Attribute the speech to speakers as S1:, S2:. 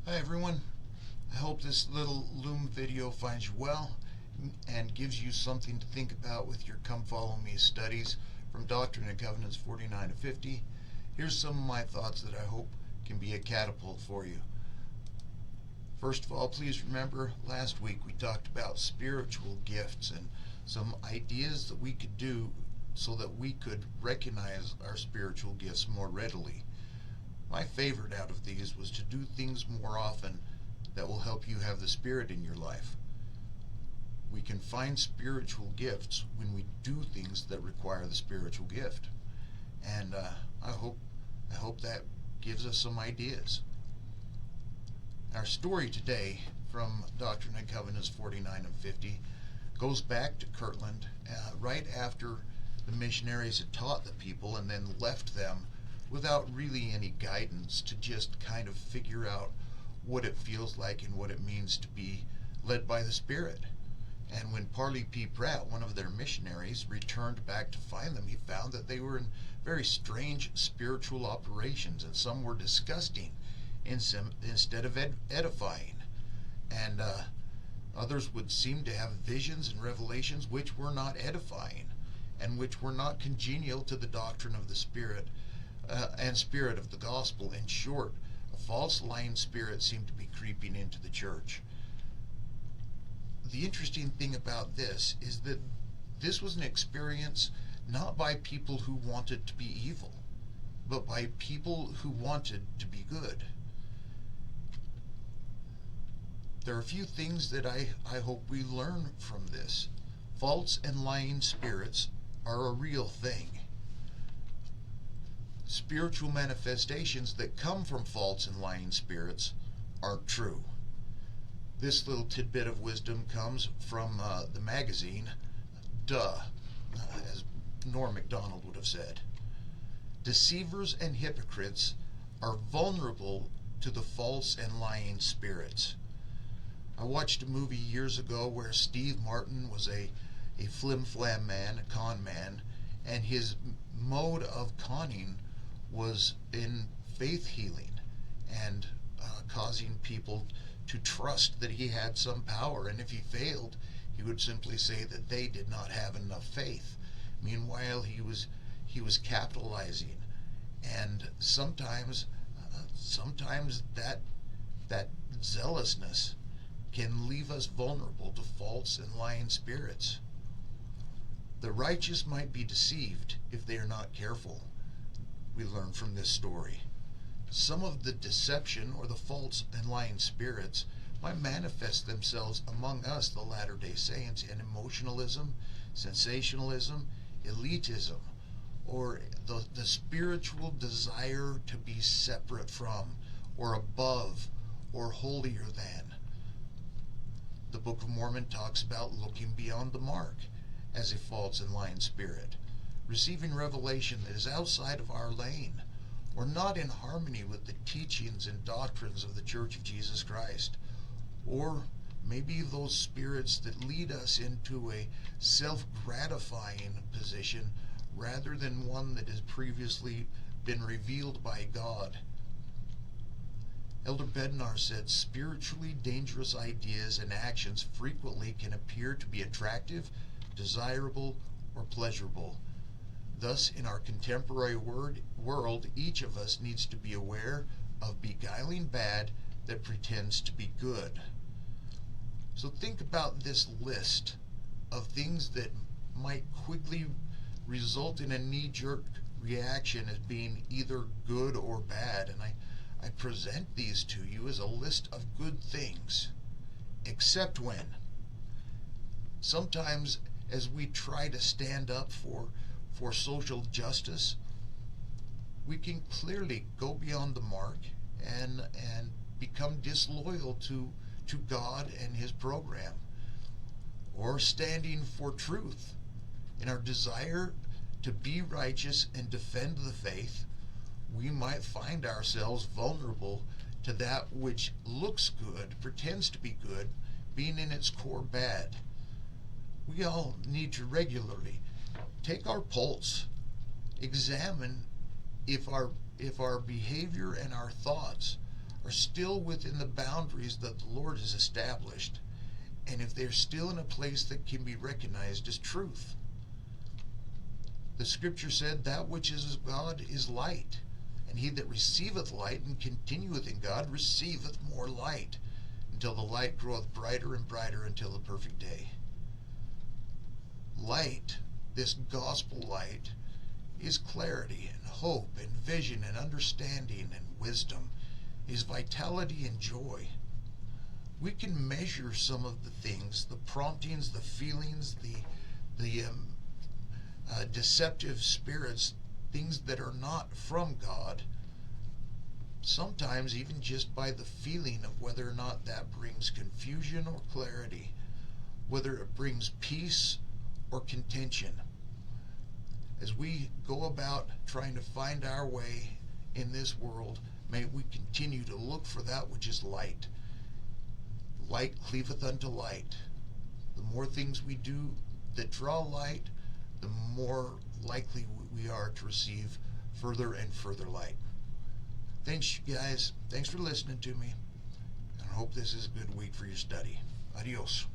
S1: Hi everyone, I hope this little Loom video finds you well and gives you something to think about with your Come Follow Me studies from Doctrine and Covenants 49 to 50. Here's some of my thoughts that I hope can be a catapult for you. First of all, please remember last week we talked about spiritual gifts and some ideas that we could do so that we could recognize our spiritual gifts more readily. My favorite out of these was to do things more often that will help you have the Spirit in your life. We can find spiritual gifts when we do things that require the spiritual gift. And I hope that gives us some ideas. Our story today from Doctrine and Covenants 49 and 50 goes back to Kirtland right after the missionaries had taught the people and then left them without really any guidance to just kind of figure out what it feels like and what it means to be led by the Spirit. And when Parley P. Pratt, one of their missionaries, returned back to find them, he found that they were in very strange spiritual operations, and some were disgusting instead of edifying. And others would seem to have visions and revelations which were not edifying and which were not congenial to the doctrine of the Spirit and spirit of the gospel. In short, a false lying spirit seemed to be creeping into the church. The interesting thing about this is that this was an experience not by people who wanted to be evil, but by people who wanted to be good. There are a few things that I hope we learn from this. False and lying spirits are a real thing. Spiritual manifestations that come from false and lying spirits aren't true. This little tidbit of wisdom comes from the magazine as Norm MacDonald would have said. Deceivers and hypocrites are vulnerable to the false and lying spirits. I watched a movie years ago where Steve Martin was a flim-flam man, a con man, and his mode of conning was in faith healing and causing people to trust that he had some power, and if he failed, he would simply say that they did not have enough faith. Meanwhile, he was capitalizing, and sometimes that zealousness can leave us vulnerable to false and lying spirits. The righteous might be deceived if they are not careful, we learn from this story. Some of the deception or the false and lying spirits might manifest themselves among us, the Latter-day Saints, in emotionalism, sensationalism, elitism, or the spiritual desire to be separate from, or above, or holier than. The Book of Mormon talks about looking beyond the mark as a false and lying spirit, receiving revelation that is outside of our lane, or not in harmony with the teachings and doctrines of the Church of Jesus Christ, or maybe those spirits that lead us into a self-gratifying position rather than one that has previously been revealed by God. Elder Bednar said, spiritually dangerous ideas and actions frequently can appear to be attractive, desirable, or pleasurable. Thus, in our contemporary world, each of us needs to be aware of beguiling bad that pretends to be good. So think about this list of things that might quickly result in a knee-jerk reaction as being either good or bad, and I present these to you as a list of good things, except when sometimes as we try to stand up for social justice, we can clearly go beyond the mark and become disloyal to God and His program. Or standing for truth in our desire to be righteous and defend the faith, we might find ourselves vulnerable to that which looks good, pretends to be good, being in its core bad. We all need to regularly take our pulse, examine if our behavior and our thoughts are still within the boundaries that the Lord has established, and if they're still in a place that can be recognized as truth. The scripture said, that which is of God is light, and he that receiveth light and continueth in God receiveth more light, until the light groweth brighter and brighter until the perfect day. Light, this gospel light, is clarity and hope and vision and understanding and wisdom, is vitality and joy. We can measure some of the things, the promptings, the feelings, the deceptive spirits, things that are not from God, sometimes even just by the feeling of whether or not that brings confusion or clarity, whether it brings peace or contention. As we go about trying to find our way in this world, may we continue to look for that which is light. Light cleaveth unto light. The more things we do that draw light, the more likely we are to receive further and further light. Thanks, guys. Thanks for listening to me. And I hope this is a good week for your study. Adios.